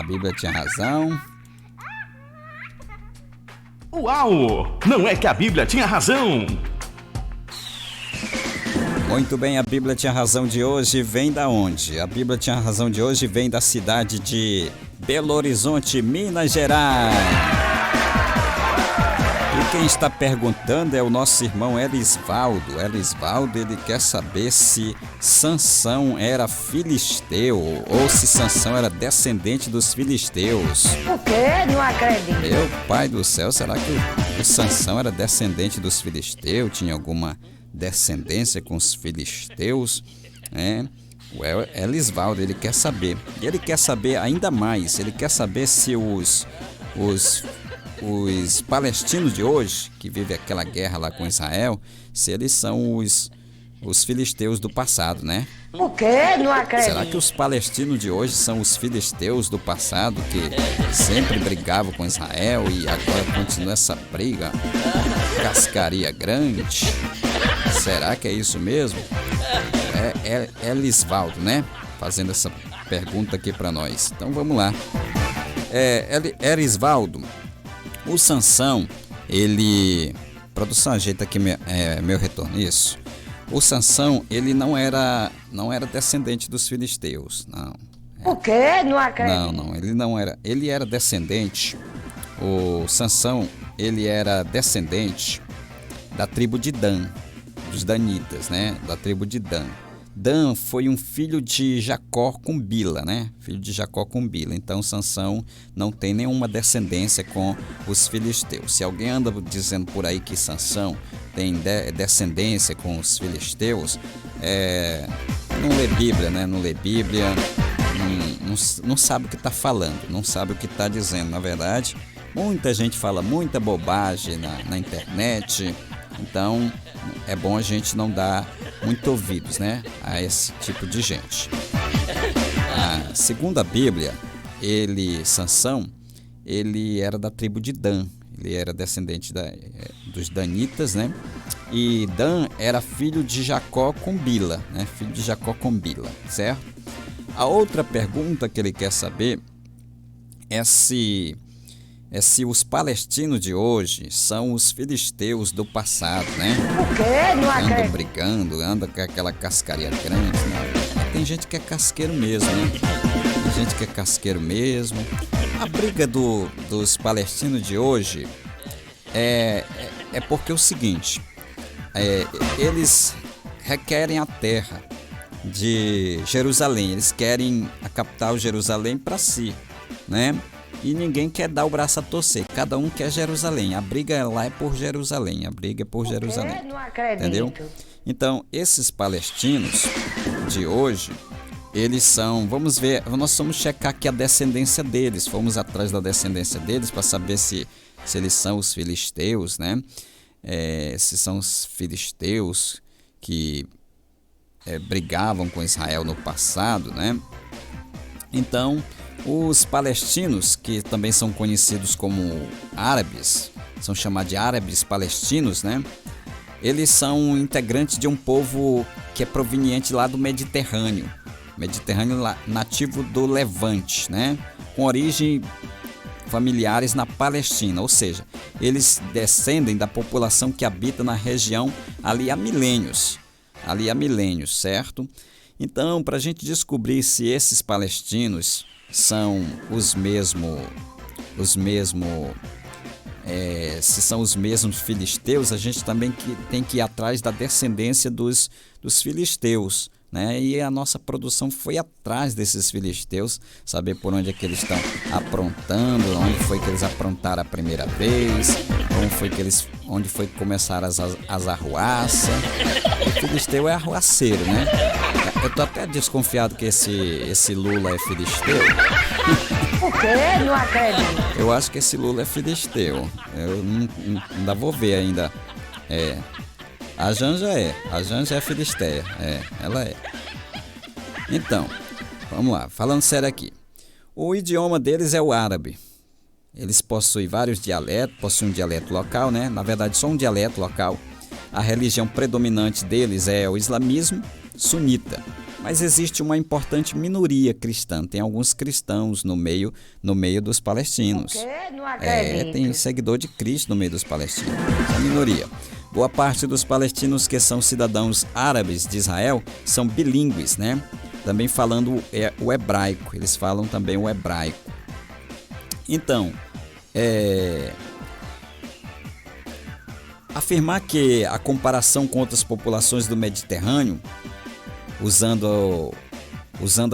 Bíblia tinha razão. Uau! Não é que a Bíblia tinha razão! Muito bem, a Bíblia tinha razão de hoje vem da onde? A Bíblia tinha razão de hoje vem da cidade de Belo Horizonte, Minas Gerais. E quem está perguntando é o nosso irmão Elisvaldo. Elisvaldo, ele quer saber se Sansão era filisteu ou se Sansão era descendente dos filisteus. O quê? Não acredito. Meu pai do céu, será que o Sansão era descendente dos filisteus? Tinha alguma descendência com os filisteus? O Elisvaldo, ele quer saber. E ele quer saber ainda mais. Ele quer saber se os palestinos de hoje, que vivem aquela guerra lá com Israel, se eles são os filisteus do passado, né? O quê? Não acredito. Será que os palestinos de hoje são os filisteus do passado, que sempre brigavam com Israel e agora continua essa briga? Cascaria grande? Será que é isso mesmo? É Elisvaldo, né? Fazendo essa pergunta aqui para nós. Então vamos lá. Elisvaldo, o Sansão, ele... Produção, ajeita aqui meu retorno. Isso. O Sansão, ele não era descendente dos filisteus, não. O quê? Não acredito. Não, ele não era. Ele era descendente. O Sansão, ele era descendente da tribo de Dan, dos danitas, né? Da tribo de Dan. Dan foi um filho de Jacó com Bila, né? Filho de Jacó com Bila. Então, Sansão não tem nenhuma descendência com os filisteus. Se alguém anda dizendo por aí que Sansão tem descendência com os filisteus, não lê Bíblia, né? Não lê Bíblia, não sabe o que está falando, não sabe o que está dizendo. Na verdade, muita gente fala muita bobagem na internet. Então, é bom a gente não dar muito ouvidos, né, a esse tipo de gente. Segundo a Bíblia, Sansão, ele era da tribo de Dan. Ele era descendente dos danitas, né? E Dan era filho de Jacó com Bila, né? Filho de Jacó com Bila, certo? A outra pergunta que ele quer saber é se os palestinos de hoje são os filisteus do passado, né? O quê? Não acredito. Andam brigando, andam com aquela cascaria grande, né? Tem gente que é casqueiro mesmo, né? Tem gente que é casqueiro mesmo. A briga dos palestinos de hoje é porque é o seguinte, eles requerem a terra de Jerusalém, eles querem a capital Jerusalém para si, né? E ninguém quer dar o braço a torcer, cada um quer Jerusalém. A briga lá é por Jerusalém, a briga é por Jerusalém. Não acredito. Entendeu? Então, esses palestinos de hoje, eles são, vamos ver, nós vamos checar aqui a descendência deles, fomos atrás da descendência deles para saber se eles são os filisteus, né? Se são os filisteus que brigavam com Israel no passado, né? Então, os palestinos, que também são conhecidos como árabes, são chamados de árabes palestinos, né? Eles são integrantes de um povo que é proveniente lá do Mediterrâneo nativo do Levante, né? Com origem familiares na Palestina, ou seja, eles descendem da população que habita na região ali há milênios, certo? Então, para a gente descobrir se esses palestinos são se são os mesmos filisteus, a gente também tem que ir atrás da descendência dos filisteus, né? E a nossa produção foi atrás desses filisteus, saber por onde é que eles estão aprontando, onde foi que eles aprontaram a primeira vez, onde foi que começaram as arruaças. O filisteu é arruaceiro, né? Eu tô até desconfiado que esse Lula é filisteu. Por quê? Não acredito. Eu acho que esse Lula é filisteu. Eu ainda vou ver ainda. A Janja é filisteia, ela é. Então, vamos lá, falando sério aqui. O idioma deles é o árabe. Eles possuem vários dialetos, possuem um dialeto local, né? Na verdade, só um dialeto local. A religião predominante deles é o islamismo sunita. Mas existe uma importante minoria cristã. Tem alguns cristãos no meio dos palestinos. O quê? Não acredito. Tem seguidor de Cristo no meio dos palestinos. A minoria. Boa parte dos palestinos que são cidadãos árabes de Israel são bilíngues, né? Também falando o hebraico. Eles falam também o hebraico. Então, afirmar que a comparação com outras populações do Mediterrâneo, usando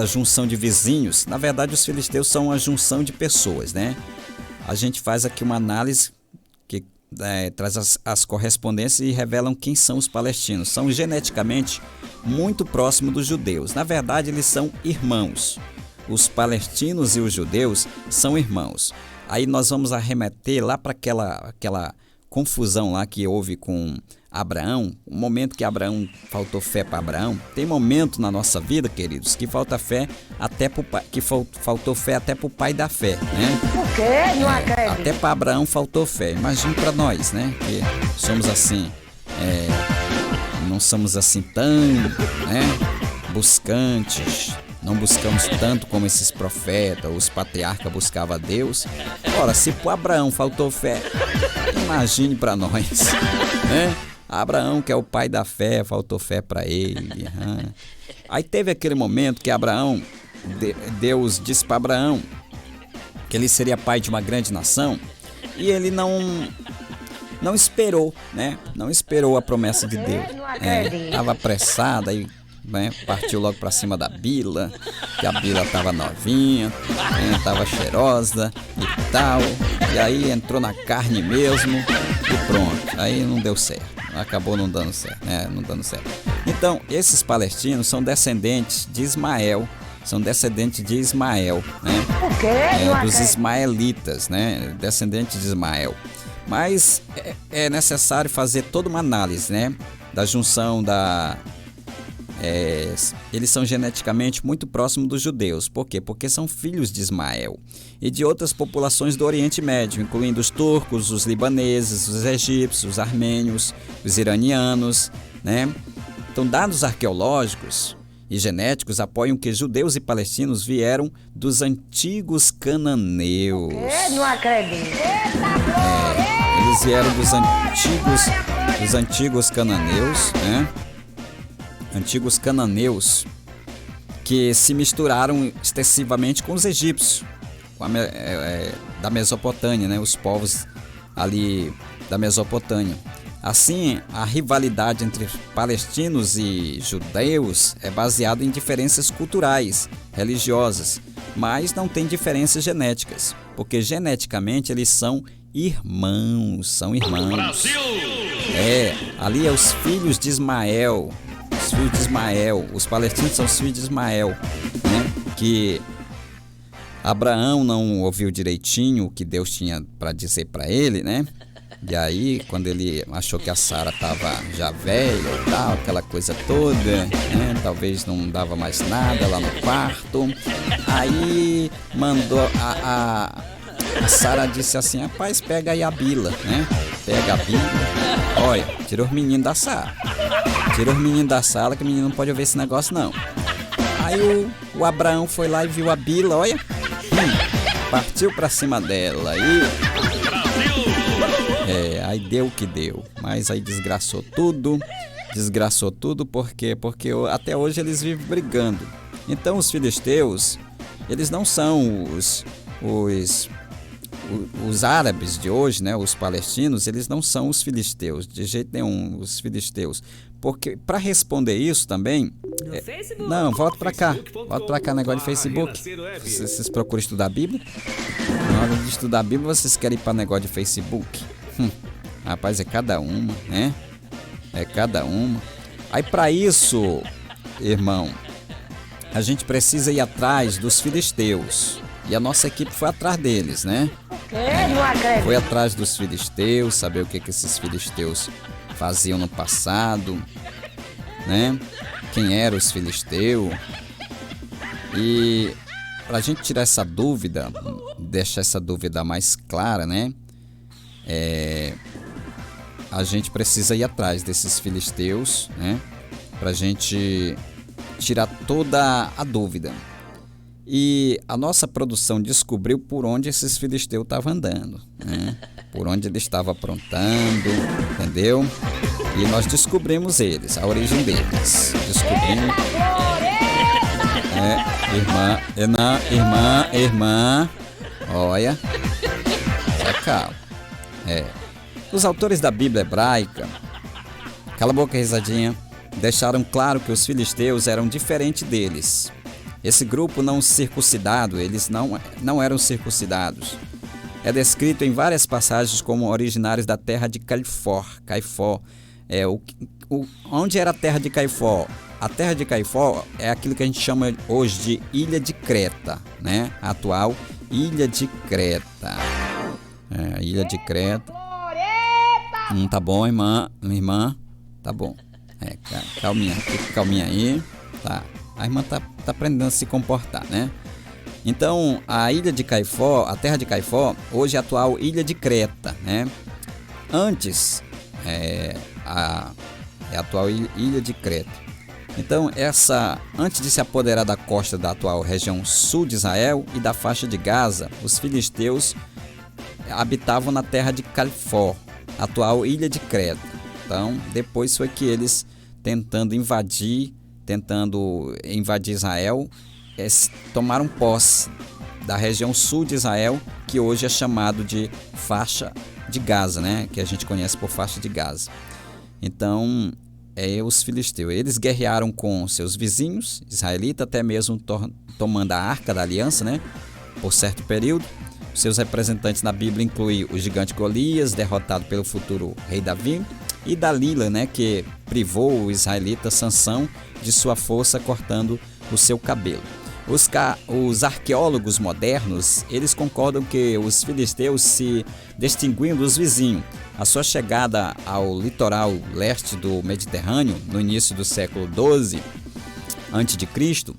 a junção de vizinhos, na verdade os filisteus são uma junção de pessoas, né? A gente faz aqui uma análise que traz as correspondências e revelam quem são os palestinos. São geneticamente muito próximos dos judeus. Na verdade, eles são irmãos. Os palestinos e os judeus são irmãos. Aí nós vamos arremeter lá para aquela confusão lá que houve com Abraão, o momento que Abraão faltou fé para Abraão. Tem momento na nossa vida, queridos, que falta fé até pro pai, que faltou fé até para o pai da fé, né? Por quê? Não acredito. Até para Abraão faltou fé. Imagine para nós, né? Que somos assim, não somos assim tão, né, buscantes. Não buscamos tanto como esses profetas, os patriarcas buscavam a Deus. Ora, se para Abraão faltou fé, imagine para nós, né? Abraão, que é o pai da fé, faltou fé para ele. Aí teve aquele momento que Deus disse para Abraão que ele seria pai de uma grande nação, e ele não esperou, né? Não esperou a promessa de Deus. Estava apressado, aí, né, partiu logo para cima da Bila, que a Bila estava novinha, estava cheirosa e tal, e aí entrou na carne mesmo e pronto, aí não deu certo, acabou não dando certo, né? Não dando certo. Então, esses palestinos são descendentes de Ismael, né? Por quê? Dos ismaelitas, né? Descendentes de Ismael. Mas é necessário fazer toda uma análise, né? Da junção eles são geneticamente muito próximos dos judeus. Por quê? Porque são filhos de Ismael e de outras populações do Oriente Médio, incluindo os turcos, os libaneses, os egípcios, os armênios, os iranianos, né? Então, dados arqueológicos e genéticos apoiam que judeus e palestinos vieram dos antigos cananeus. Não acredito. Eles vieram dos antigos cananeus, né? Antigos cananeus que se misturaram extensivamente com os egípcios, da Mesopotâmia, né? Os povos ali da Mesopotâmia. Assim, a rivalidade entre palestinos e judeus é baseada em diferenças culturais, religiosas, mas não tem diferenças genéticas, porque geneticamente eles são irmãos, Brasil! Ali é os filhos de Ismael. Os palestinos são os filhos de Ismael, né? Que Abraão não ouviu direitinho o que Deus tinha para dizer para ele, né? E aí, quando ele achou que a Sara estava já velha e tal, aquela coisa toda, né? Talvez não dava mais nada lá no quarto. Aí mandou a Sara disse assim: rapaz, pega aí a Bila, né? Pega a Bila. Olha, tira os meninos da sala. Tira os meninos da sala, que o menino não pode ouvir esse negócio, não. Aí o Abraão foi lá e viu a Bila, olha. Partiu pra cima dela. Aí deu o que deu. Mas aí desgraçou tudo. Porque até hoje eles vivem brigando. Então os filisteus, eles não são os árabes de hoje, né? Os palestinos, eles não são os filisteus, de jeito nenhum, os filisteus. Porque para responder isso também, não, volta para cá, negócio de Facebook. Vocês procuram estudar a Bíblia? Na hora de estudar a Bíblia, vocês querem ir para negócio de Facebook? Rapaz, é cada uma, né? É cada uma. Aí para isso, irmão, a gente precisa ir atrás dos filisteus. E a nossa equipe foi atrás deles, né? Foi atrás dos filisteus, saber o que esses filisteus faziam no passado, né? Quem eram os filisteus. E para a gente tirar essa dúvida, deixar essa dúvida mais clara, né? A gente precisa ir atrás desses filisteus, né? Para a gente tirar toda a dúvida. E a nossa produção descobriu por onde esses filisteus estavam andando, né? Por onde ele estava aprontando, entendeu? E nós descobrimos eles, a origem deles. Descobrimos. Irmã. Olha. Calma. Os autores da Bíblia hebraica, cala a boca, risadinha, deixaram claro que os filisteus eram diferentes deles. Esse grupo não circuncidado, eles não eram circuncidados. É descrito em várias passagens como originários da terra de Caifó. Onde era a terra de Caifó? A terra de Caifó é aquilo que a gente chama hoje de Ilha de Creta, né? A atual Ilha de Creta. Ilha de Creta. Tá bom, irmã? Tá bom. Calminha, fica calminha aí. Tá. A irmã tá aprendendo a se comportar, né? Então, a ilha de Caifó, a terra de Caifó, hoje é a atual Ilha de Creta, né? Antes, a atual Ilha de Creta. Então, antes de se apoderar da costa da atual região sul de Israel e da faixa de Gaza, os filisteus habitavam na terra de Caifó, atual Ilha de Creta. Então, depois foi que eles, tentando invadir Israel, tomaram posse da região sul de Israel, que hoje é chamado de faixa de Gaza, né? Que a gente conhece por faixa de Gaza. Então, os filisteus, eles guerrearam com seus vizinhos israelitas, até mesmo tomando a Arca da Aliança, né? Por certo período. Seus representantes na Bíblia incluem o gigante Golias, derrotado pelo futuro rei Davi, e Dalila, né, que privou o israelita Sansão de sua força cortando o seu cabelo. Os arqueólogos modernos, eles concordam que os filisteus se distinguiam dos vizinhos. A sua chegada ao litoral leste do Mediterrâneo, no início do século XII a.C.,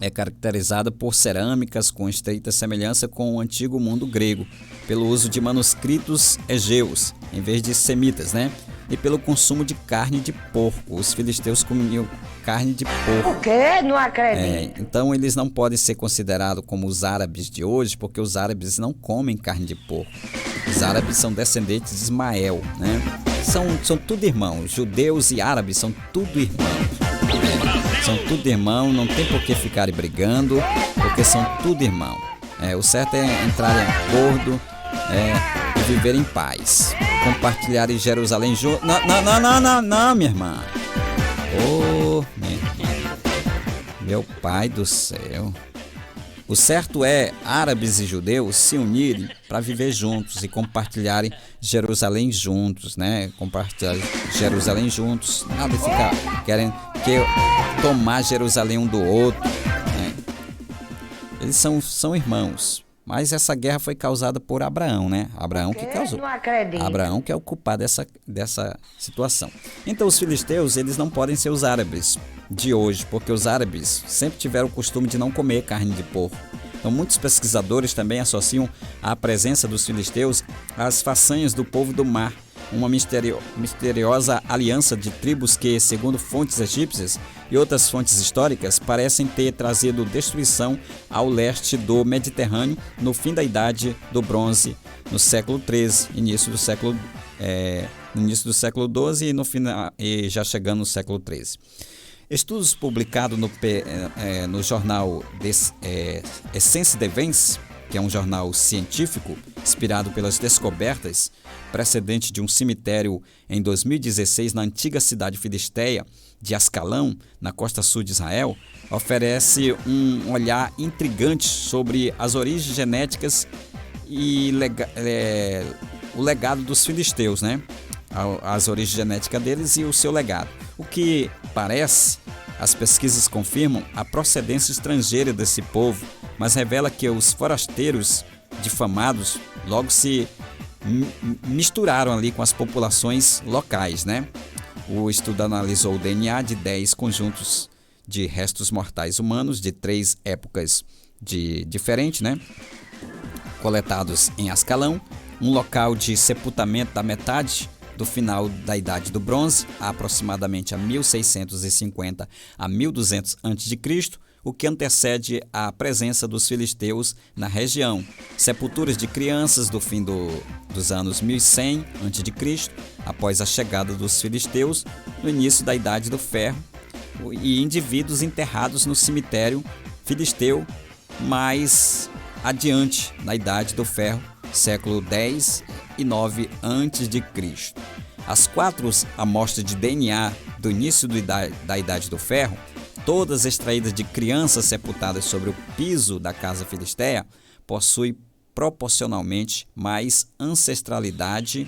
é caracterizada por cerâmicas com estreita semelhança com o antigo mundo grego, pelo uso de manuscritos egeus, em vez de semitas, né? E pelo consumo de carne de porco. Os filisteus comiam carne de porco. O quê? Não acredito. Então eles não podem ser considerados como os árabes de hoje, porque os árabes não comem carne de porco. Os árabes são descendentes de Ismael, né? São tudo irmãos. Judeus e árabes são tudo irmãos. São tudo irmão, não tem por que ficarem brigando, porque são tudo irmão. O certo é entrar em acordo e viver em paz. Compartilhar em Jerusalém junto. Não, minha irmã. Minha irmã. Meu pai do céu. O certo é árabes e judeus se unirem para viver juntos e compartilharem Jerusalém juntos, né? Compartilhar Jerusalém juntos. Nada de ficar querendo tomar Jerusalém um do outro, né? Eles são irmãos. Mas essa guerra foi causada por Abraão, né? Abraão que causou. Não acredito. Abraão que é o culpado dessa situação. Então os filisteus, eles não podem ser os árabes de hoje, porque os árabes sempre tiveram o costume de não comer carne de porco. Então muitos pesquisadores também associam a presença dos filisteus às façanhas do povo do mar, uma misteriosa aliança de tribos que, segundo fontes egípcias e outras fontes históricas, parecem ter trazido destruição ao leste do Mediterrâneo no fim da Idade do Bronze, no século XIII, início do século XII e já chegando no século XIII. Estudos publicados no jornal Essence Devens, que é um jornal científico inspirado pelas descobertas precedentes de um cemitério em 2016 na antiga cidade filisteia de Ascalão, na costa sul de Israel, oferece um olhar intrigante sobre as origens genéticas e o legado dos filisteus, né? As origens genéticas deles e o seu legado. O que parece, as pesquisas confirmam a procedência estrangeira desse povo, mas revela que os forasteiros difamados logo se misturaram ali com as populações locais, né? O estudo analisou o DNA de 10 conjuntos de restos mortais humanos de 3 épocas diferentes, né? Coletados em Ascalão, um local de sepultamento da metade do final da Idade do Bronze, aproximadamente a 1650 a 1200 a.C., o que antecede a presença dos filisteus na região. Sepulturas de crianças do fim dos anos 1100 a.C., após a chegada dos filisteus, no início da Idade do Ferro, e indivíduos enterrados no cemitério filisteu mais adiante, na Idade do Ferro, século X e IX a.C. As 4 amostras de DNA do início da Idade do Ferro, todas extraídas de crianças sepultadas sobre o piso da casa filisteia, possuem proporcionalmente mais ancestralidade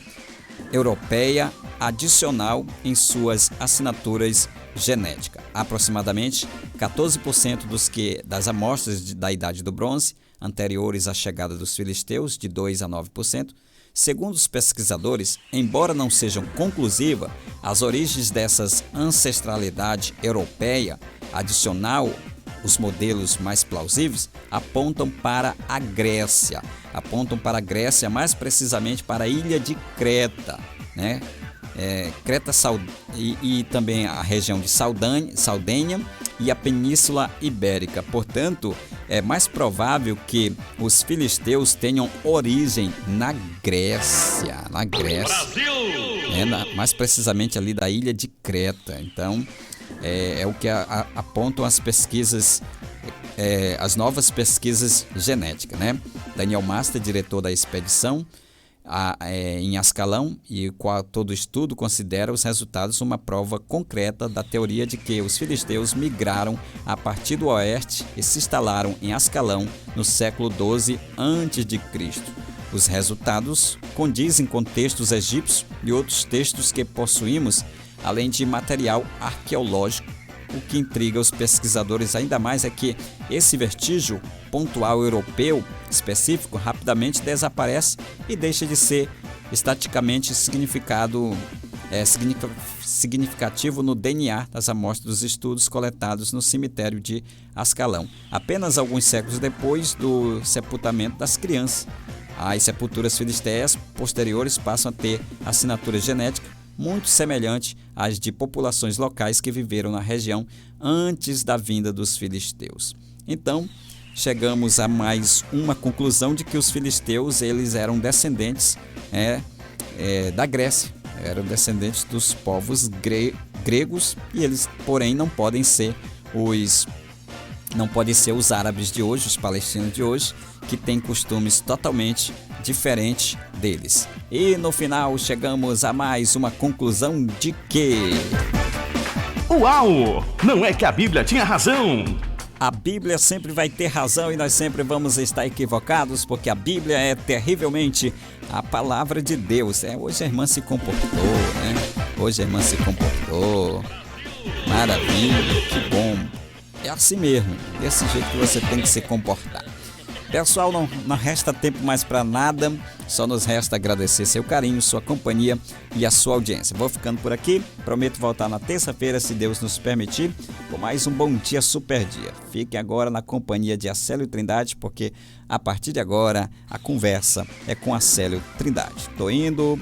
europeia adicional em suas assinaturas genéticas. Aproximadamente 14% das amostras da Idade do Bronze, anteriores à chegada dos filisteus, de 2 a 9%, segundo os pesquisadores, embora não sejam conclusivas, as origens dessas ancestralidade europeia adicional, os modelos mais plausíveis, apontam para a Grécia, mais precisamente para a ilha de Creta, né? Creta e também a região de Sardênia e a Península Ibérica. Portanto, é mais provável que os filisteus tenham origem na Grécia, mais precisamente ali da ilha de Creta. Então, é o que apontam as pesquisas, as novas pesquisas genéticas, né? Daniel Master, diretor da expedição em Ascalão, e todo estudo considera os resultados uma prova concreta da teoria de que os filisteus migraram a partir do oeste e se instalaram em Ascalão no século XII a.C. Os resultados condizem com textos egípcios e outros textos que possuímos, além de material arqueológico. O que intriga os pesquisadores ainda mais é que esse vestígio pontual europeu específico rapidamente desaparece e deixa de ser estaticamente significativo no DNA das amostras dos estudos coletados no cemitério de Ascalão, apenas alguns séculos depois do sepultamento das crianças. As sepulturas filisteias posteriores passam a ter assinatura genética muito semelhante às de populações locais que viveram na região antes da vinda dos filisteus. Então, chegamos a mais uma conclusão de que os filisteus eles eram descendentes da Grécia, eram descendentes dos povos gregos, e eles, porém, não podem ser os árabes de hoje, os palestinos de hoje, que têm costumes totalmente diferentes deles. E no final chegamos a mais uma conclusão de que... Uau! Não é que a Bíblia tinha razão! A Bíblia sempre vai ter razão e nós sempre vamos estar equivocados, porque a Bíblia é terrivelmente a palavra de Deus. Hoje a irmã se comportou, Maravilha, que bom. É assim mesmo, desse jeito que você tem que se comportar. Pessoal, não resta tempo mais para nada, só nos resta agradecer seu carinho, sua companhia e a sua audiência. Vou ficando por aqui, prometo voltar na terça-feira, se Deus nos permitir, com mais um Bom Dia Super Dia. Fiquem agora na companhia de Acélio Trindade, porque a partir de agora a conversa é com Acélio Trindade. Tô indo...